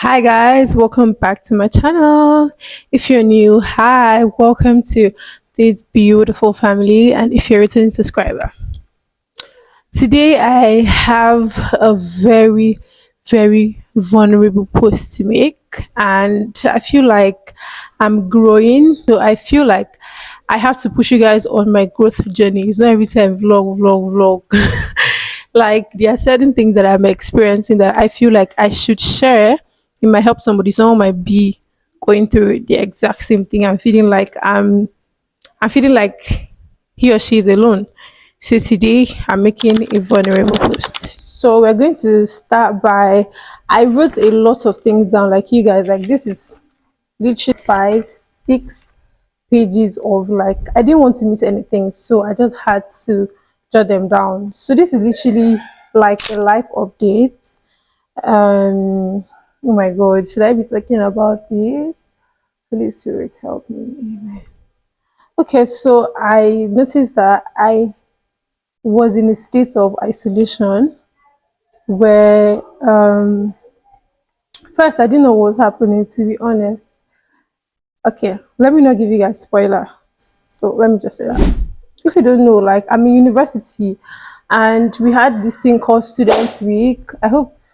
Hi guys, welcome back to my channel. If you're new, hi, welcome to this beautiful family, and if you're a returning subscriber. Today I have a very vulnerable post to make, and I feel like I'm growing, so I feel like I have to push you guys on my growth journey. It's not every time vlog. Like there are certain things that I'm experiencing that I feel like I should share. It might help somebody. Someone might be going through the exact same thing. I'm feeling like he or she is alone. So today I'm making a vulnerable post. So we're going to start by I wrote a lot of things down like you guys, like this is literally 5, 6 pages of, like, I didn't want to miss anything, so I just had to jot them down. So this is literally like a life update. Oh my god, should I be talking about this? Holy Spirit help me. Amen. Okay, so I noticed that I was in a state of isolation where first I didn't know what was happening, to be honest. Okay, let me not give you guys spoiler. So let me just start. If you don't know, like, I'm in university and we had this thing called Students Week.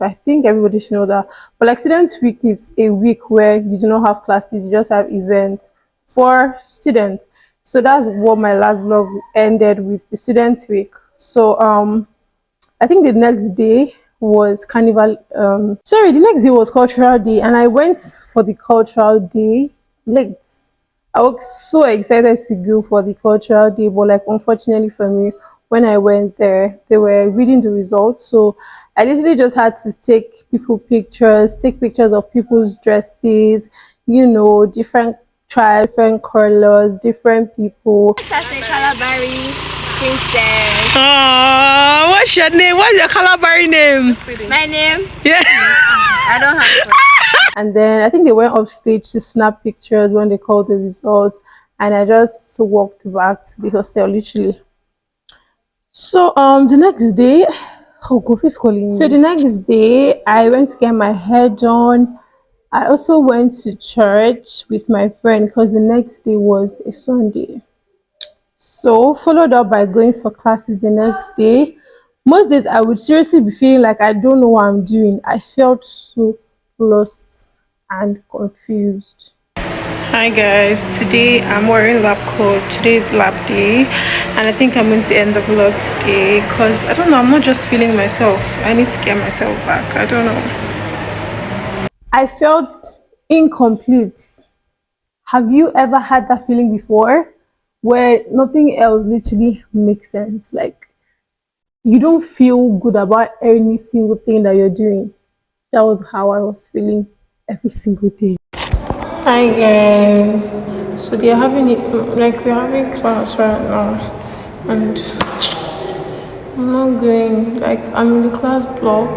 I think everybody should know that. But like Students Week is a week where you do not have classes, you just have events for students. So that's what my last vlog ended with, the Students Week. So I think the next day was carnival. Sorry, the next day was cultural day, and I went for the cultural day late. I was so excited to go for the cultural day, but like unfortunately for me, when I went there, they were reading the results. So I literally just had to take pictures of people's dresses, different tribes, different colors, different people. That's a Calabari princess. Oh, what's your name? What's your Calabari name? My name? Yeah. I don't have one. And then I think they went upstage to snap pictures when they called the results, and I just walked back to the hostel literally. So the next day, oh God, who's calling me? So the next day I went to get my hair done. I also went to church with my friend because the next day was a Sunday. So followed up by going for classes the next day. Most days I would seriously be feeling like I don't know what I'm doing. I felt so lost and confused. Hi guys, today I'm wearing lab coat. Today is lab day, and I think I'm going to end the vlog today because I don't know, I'm not just feeling myself. I need to get myself back. I don't know. I felt incomplete. Have you ever had that feeling before where nothing else literally makes sense? Like, you don't feel good about any single thing that you're doing. That was how I was feeling every single day. Hi guys. So they're having it, like, we're having class right now, and I'm not going. Like, I'm in the class block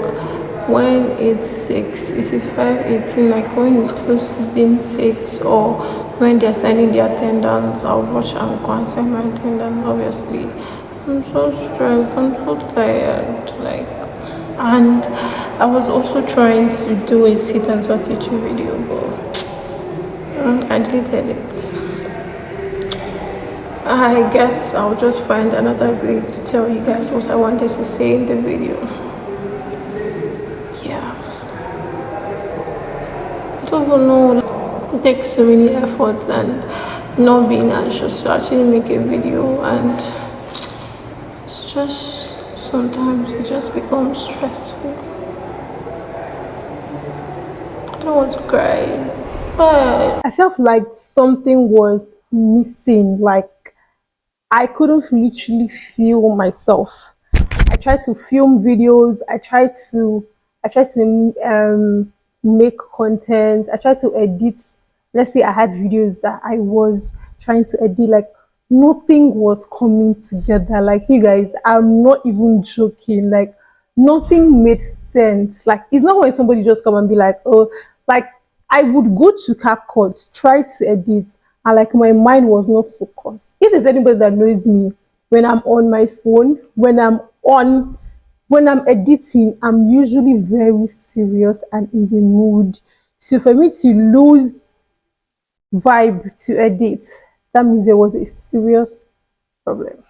when it's 6. It is 5:18. Like, when it's close to being 6, or when they're signing the attendance, I'll watch and go and sign my attendance. Obviously, I'm so stressed. I'm so tired. Like, and I was also trying to do a sit and talk YouTube video, but I deleted it. I guess I'll just find another way to tell you guys what I wanted to say in the video. Yeah. I don't even know. It takes so many efforts and not being anxious to actually make a video, and it's just sometimes it just becomes stressful. I don't want to cry, but I felt like something was missing. Like, I couldn't literally feel myself. I tried to film videos. I tried to make content. I tried to edit. Let's say I had videos that I was trying to edit. Like, nothing was coming together. Like, you guys, I'm not even joking. Like, nothing made sense. Like, it's not when somebody just come and be like, oh, like, I would go to CapCut, try to edit, and like my mind was not focused. If there's anybody that knows me, when I'm on my phone, when I'm editing, I'm usually very serious and in the mood. So for me to lose vibe to a date, that means there was a serious problem.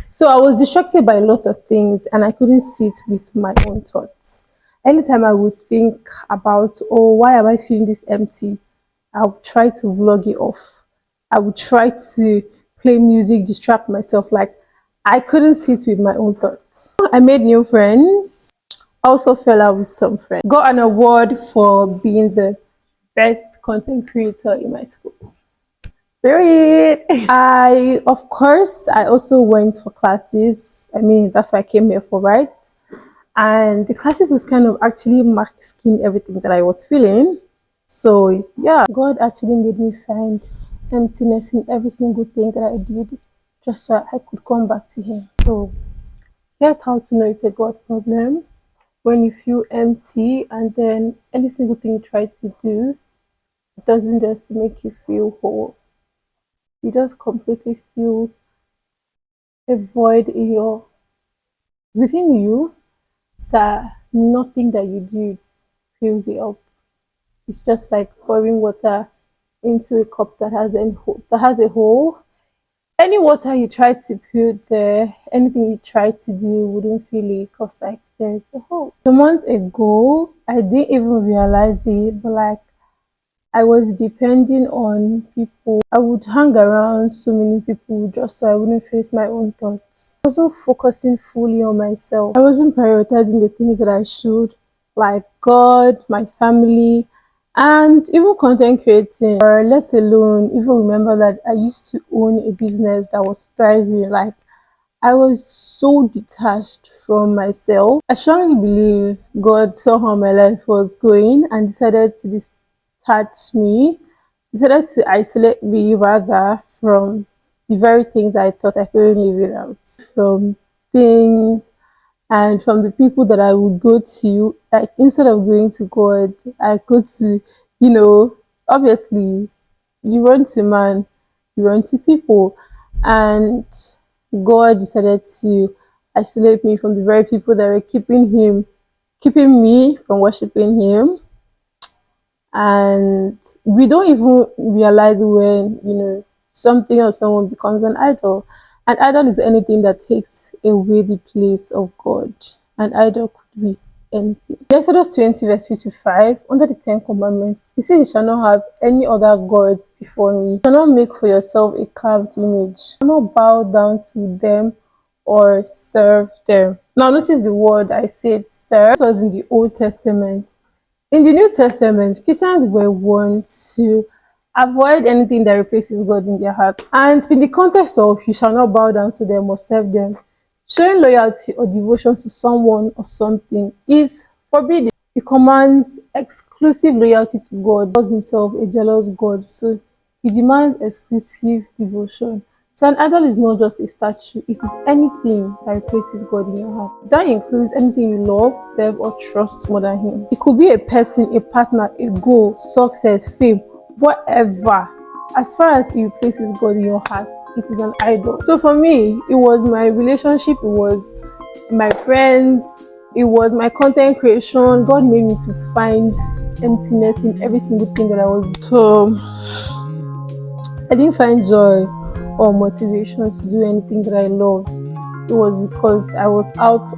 So I was distracted by a lot of things and I couldn't sit with my own thoughts. Anytime I would think about, oh, why am I feeling this empty? I would try to vlog it off. I would try to play music, distract myself. Like I couldn't sit with my own thoughts. I made new friends. Also fell out with some friends. Got an award for being the best content creator in my school. Period. Of course, I also went for classes. I mean, that's what I came here for, right? And the classes was kind of actually masking everything that I was feeling. So, yeah, God actually made me find emptiness in every single thing that I did just so I could come back to Him. So, here's how to know it's a God problem. When you feel empty and then any single thing you try to do doesn't just make you feel whole, you just completely feel a void in your within you that nothing that you do fills it up. It's just like pouring water into a cup that has a hole. Any water you try to put there, anything you try to do wouldn't feel it because like there's a hole. Some months ago, I didn't even realize it, but like I was depending on people. I would hang around so many people just so I wouldn't face my own thoughts. I wasn't focusing fully on myself. I wasn't prioritizing the things that I should, like God, my family, and even content creating. Or let alone even remember that I used to own a business that was thriving. Like I was so detached from myself. I strongly believe God saw how my life was going and decided to detach me, decided to isolate me rather from the very things I thought I couldn't live without. From things and from the people that I would go to, like instead of going to God, I go to, obviously you run to man, you run to people. And God decided to isolate me from the very people that were keeping me from worshiping Him. And we don't even realize when, something or someone becomes an idol. An idol is anything that takes away the place of God. An idol could be anything. In Exodus 20, verse 55, under the Ten Commandments, it says, "You shall not have any other gods before me. You shall not make for yourself a carved image. You shall not bow down to them or serve them." Now, notice the word I said, serve. This was in the Old Testament. In the New Testament, Christians were warned to avoid anything that replaces God in their heart. And in the context of "you shall not bow down to them or serve them," showing loyalty or devotion to someone or something is forbidden. It commands exclusive loyalty to God. God Himself a jealous God, so He demands exclusive devotion. So an idol is not just a statue, it is anything that replaces God in your heart. That includes anything you love, serve, or trust more than Him. It could be a person, a partner, a goal, success, fame, whatever. As far as it replaces God in your heart, it is an idol. So for me, it was my relationship, it was my friends, it was my content creation. God made me to find emptiness in every single thing that I was doing. So I didn't find joy or motivation to do anything that I loved. It was because I was out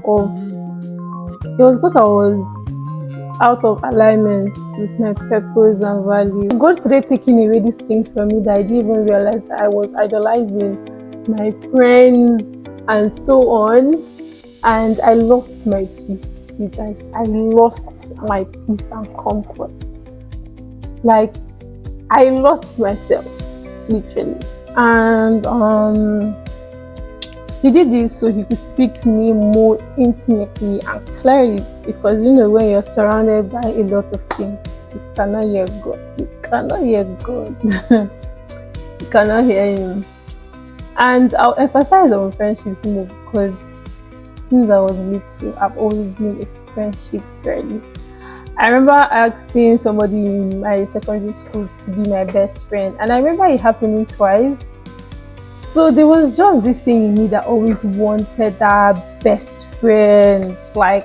of alignment with my purpose and value. God started taking away these things from me that I didn't even realize that I was idolizing my friends and so on. And I lost my peace, you guys. I lost my peace and comfort. Like, I lost myself, literally. And He did this so He could speak to me more intimately and clearly, because when you're surrounded by a lot of things, you cannot hear God. You cannot hear God. You cannot hear Him. And I'll emphasize on friendships more because since I was little, I've always been a friendship girly. I remember asking somebody in my secondary school to be my best friend, and I remember it happening twice. So there was just this thing in me that always wanted that best friend. Like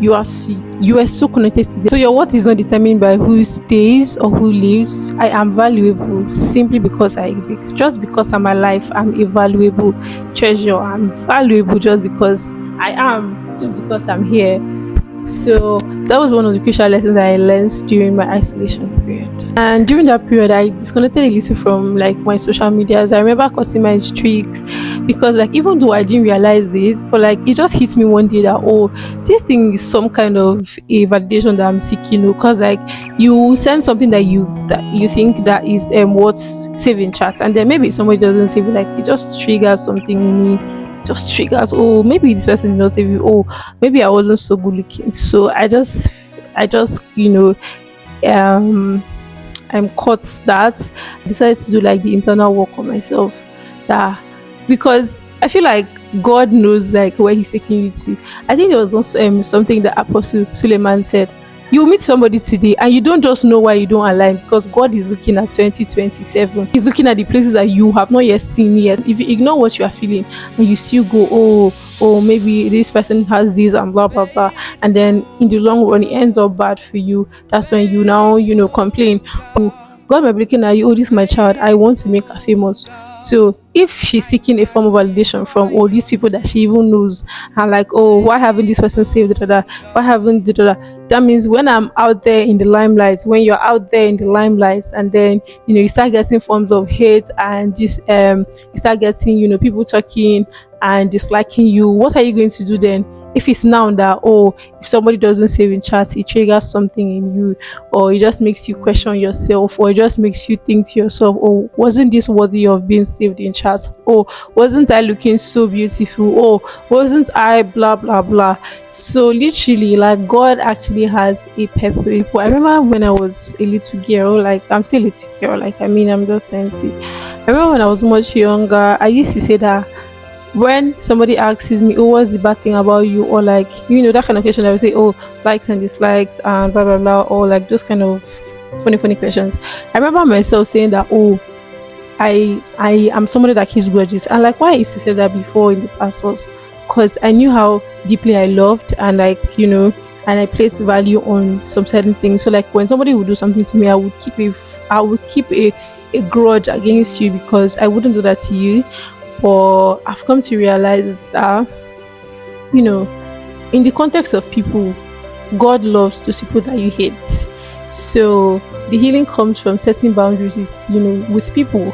you are so connected to them. So your worth is not determined by who stays or who leaves. I am valuable simply because I exist. Just because I'm alive, I'm a valuable treasure. I'm valuable just because I am, just because I'm here. So that was one of the crucial lessons that I learned during my isolation period. And during that period, I disconnected a little from like my social medias. I remember cutting my streaks because like even though I didn't realize this, but like it just hit me one day that oh, this thing is some kind of a validation that I'm seeking. Because like you send something that you think that is what's saving chat, and then maybe somebody doesn't save it, like it just triggers something in me, just triggers, oh maybe this person did not save you, oh maybe I wasn't so good looking. So I just um I'm caught that I decided to do like the internal work on myself, that because I feel like God knows like where he's taking you to. I think there was also something that Apostle Suleiman said. You meet somebody today and you don't just know why you don't align, because God is looking at 2027. He's looking at the places that you have not yet seen yet. If you ignore what you are feeling and you still go, oh, maybe this person has this and blah blah blah, and then in the long run it ends up bad for you. That's when you now complain. Oh, God might be looking at you. Oh, this is my child. I want to make her famous. So if she's seeking a form of validation from all these people that she even knows, and like, oh, why haven't this person saved da, why haven't da, that means when I'm out there in the limelight, when you're out there in the limelight, and then you start getting forms of hate and this you start getting people talking and disliking you, what are you going to do then? If it's now that, oh, if somebody doesn't save in chat, it triggers something in you, or it just makes you question yourself, or it just makes you think to yourself, oh, wasn't this worthy of being saved in chat? Oh, wasn't I looking so beautiful? Oh, wasn't I blah blah blah? So literally, like, God actually has a purpose. I remember when I was a little girl, like I'm still a little girl, like I mean I'm just 20. I remember when I was much younger, I used to say that when somebody asks me, oh, what's the bad thing about you, or like that kind of question, I would say, oh, likes and dislikes and blah blah blah, or like those kind of funny questions. I remember myself saying that, oh, I am somebody that keeps grudges, and like why I used to say that before in the past was because I knew how deeply I loved, and like and I placed value on some certain things. So like when somebody would do something to me, I would keep a grudge against you because I wouldn't do that to you. But I've come to realize that, in the context of people, God loves those people that you hate. So the healing comes from setting boundaries, with people.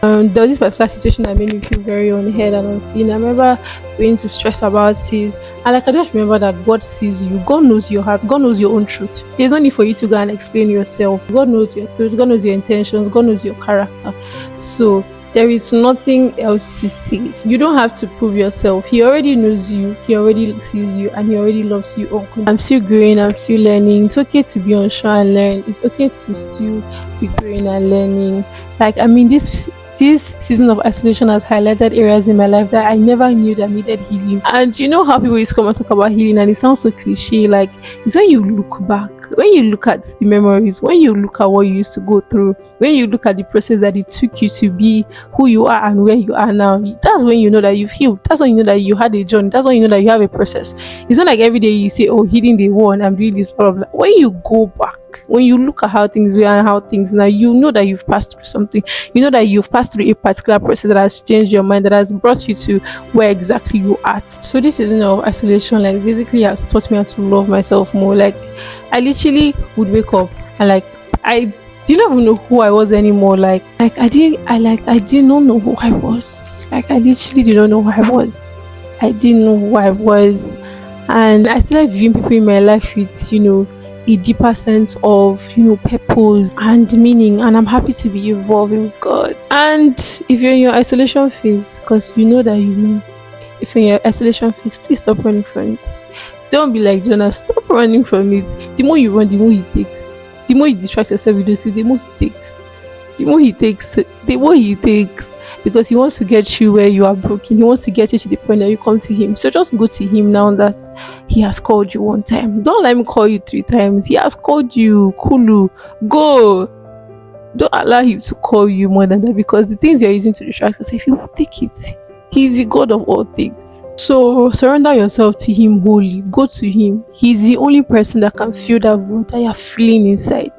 There was this particular situation that made me feel very unheard and unseen. I remember going to stress about it, and like I just remember that God sees you. God knows your heart. God knows your own truth. There's no need for you to go and explain yourself. God knows your truth. God knows your intentions. God knows your character. So there is nothing else to say. You don't have to prove yourself. He already knows you. He already sees you, and he already loves you. I'm still growing. I'm still learning. It's okay to be unsure and learn. It's okay to still be growing and learning. Like I mean, this season of isolation has highlighted areas in my life that I never knew that needed healing. And you know how people used to come and talk about healing, and it sounds so cliche. Like it's when you look back, when you look at the memories, when you look at what you used to go through, when you look at the process that it took you to be who you are and where you are now. That's when you know that you've healed. That's when you know that you had a journey. That's when you know that you have a process. It's not like every day you say, oh, healing the one, I'm doing this, blah blah blah. When you go back, when you look at how things were and how things now, you know that you've passed through something. You know that you've passed through a particular process that has changed your mind, that has brought you to where exactly you are. So this season of isolation, like, basically has taught me how to love myself more. Like, I literally would wake up and like I didn't even know who I was anymore. Like I did not know who I was. Like I literally did not know who I was. I didn't know who I was, and I started viewing people in my life with a deeper sense of purpose and meaning, and I'm happy to be evolving with God. And if you're in your isolation phase, because if you're in your isolation phase, please stop running from it. Don't be like Jonah. Stop running from it. The more you run, the more he takes. The more you distract yourself with those things, the more he takes. The more he takes, because he wants to get you where you are broken. He wants to get you to the point that you come to him. So just go to him now that he has called you one time. Don't let him call you 3 times. He has called you. Kulu, go. Don't allow him to call you more than that, because the things you're using to distract yourself, he will take it. He's the God of all things. So surrender yourself to him wholly. Go to him. He's the only person that can feel that void that you're feeling inside.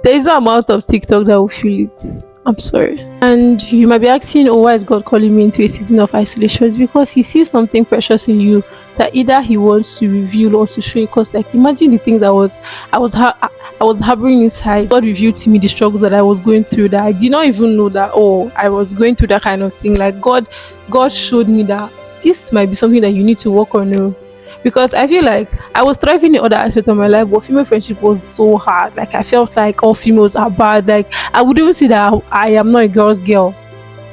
There is no amount of TikTok that will feel it. I'm sorry. And you might be asking, oh, why is God calling me into a season of isolation? It's because he sees something precious in you that either he wants to reveal or to show you. Because like imagine the things I was harboring inside. God revealed to me the struggles that I was going through that I did not even know that, oh, I was going through that kind of thing. Like God showed me that this might be something that you need to work on. Oh. Because I feel like I was thriving in other aspects of my life, but female friendship was so hard. Like I felt like all females are bad. Like I would even say that I am not a girl's girl.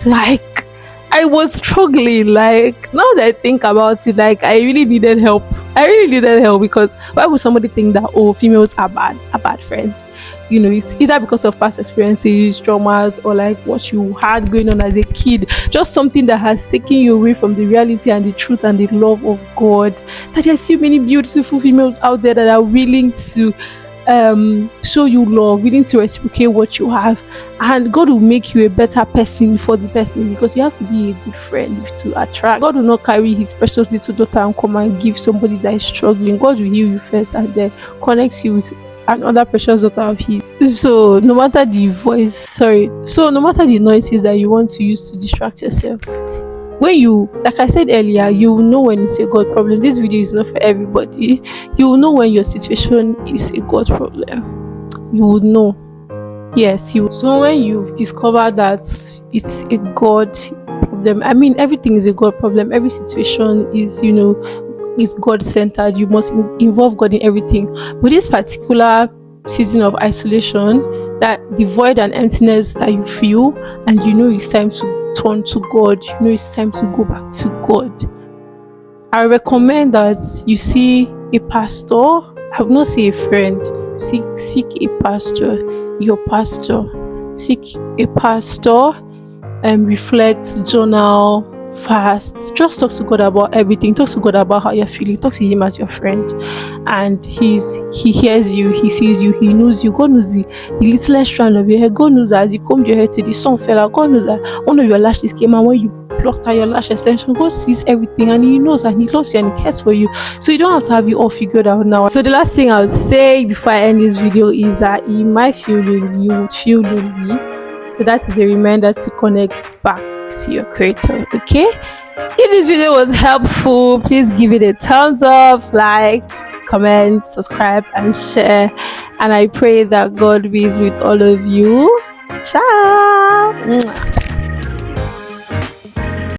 Like I was struggling. Like now that I think about it, like I really needed help. I really needed help because why would somebody think that, oh, females are bad friends? You know, it's either because of past experiences, traumas, or like what you had going on as a kid, just something that has taken you away from the reality and the truth and the love of God. That there's so many beautiful females out there that are willing to show you love, willing to reciprocate what you have, and God will make you a better person for the person, because you have to be a good friend to attract. God will not carry his precious little daughter and come and give somebody that is struggling. God will heal you first and then connects you with another precious daughter of his. So no matter the no matter the noises that you want to use to distract yourself, when you, like I said earlier, you will know when it's a God problem. This video is not for everybody. You will know when your situation is a God problem. You would know. Yes, you. So when you've discovered that it's a God problem, I mean everything is a God problem. Every situation is, is God centered. You must involve God in everything. But this particular season of isolation, that the void and emptiness that you feel, and it's time to turn to God, it's time to go back to God, I recommend that you see a pastor. I would not say a friend. Seek a pastor, your pastor. Seek a pastor and reflect, journal, fast. Just talk to God about everything. Talk to God about how you're feeling. Talk to him as your friend, and he hears you, he sees you, he knows you. God knows the littlest strand of your hair. God knows that as you combed your hair to the sun fell out. God knows that one of your lashes came out when you plucked out your lash extension. God sees everything, and he knows, and he loves you, and he cares for you. So you don't have to have it all figured out now. So the last thing I would say before I end this video is that you might feel lonely, you would feel lonely. So that is a reminder to connect back to your creator. Okay, if this video was helpful, please give it a thumbs up, like, comment, subscribe, and share. And I pray that God be with all of you. Ciao.